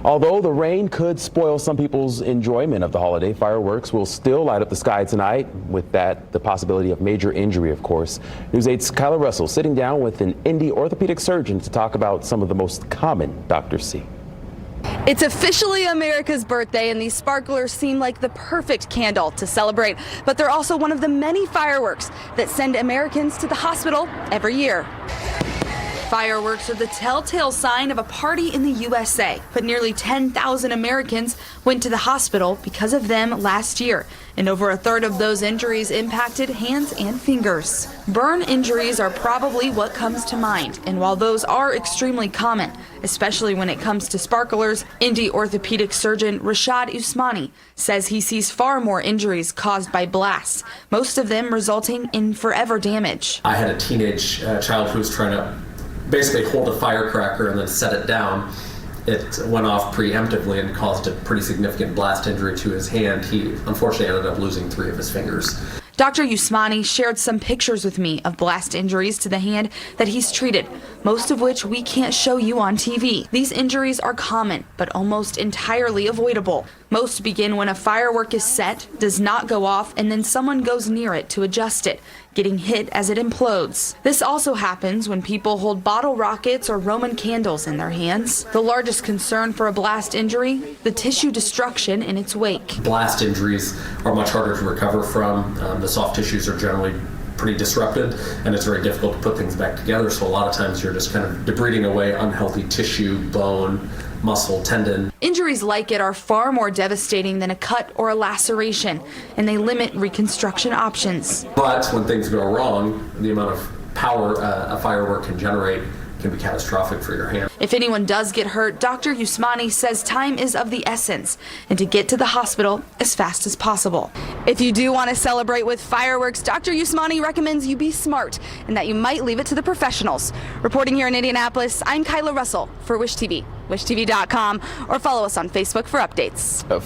Although the rain could spoil some people's enjoyment of the holiday, fireworks will still light up the sky tonight. With that, the possibility of major injury, of course. News 8's Kyla Russell sitting down with an Indy orthopedic surgeon to talk about some of the most common doctors see. It's officially America's birthday, and these sparklers seem like the perfect candle to celebrate. But they're also one of the many fireworks that send Americans to the hospital every year. Fireworks are the telltale sign of a party in the USA, but nearly 10,000 Americans went to the hospital because of them last year, and over a third of those injuries impacted hands and fingers. Burn injuries are probably what comes to mind, and while those are extremely common, especially when it comes to sparklers, Indy orthopedic surgeon Rashad Usmani says he sees far more injuries caused by blasts, most of them resulting in forever damage. I had a teenage child who was trying to basically hold a firecracker and then set it down. It went off preemptively and caused a pretty significant blast injury to his hand. He unfortunately ended up losing 3 of his fingers. Dr. Usmani shared some pictures with me of blast injuries to the hand that he's treated, most of which we can't show you on TV. These injuries are common, but almost entirely avoidable. Most begin when a firework is set, does not go off, and then someone goes near it to adjust it, getting hit as it implodes. This also happens when people hold bottle rockets or Roman candles in their hands. The largest concern for a blast injury, the tissue destruction in its wake. Blast injuries are much harder to recover from. The soft tissues are generally pretty disrupted, and it's very difficult to put things back together, so a lot of times you're just kind of debriding away unhealthy tissue, bone, muscle, tendon. Injuries like it are far more devastating than a cut or a laceration, and they limit reconstruction options. But when things go wrong, the amount of power a firework can generate can be catastrophic for your hand. If anyone does get hurt, Dr. Usmani says time is of the essence and to get to the hospital as fast as possible. If you do want to celebrate with fireworks, Dr. Usmani recommends you be smart and that you might leave it to the professionals. Reporting here in Indianapolis, I'm Kyla Russell for Wish TV, wishtv.com, or follow us on Facebook for updates.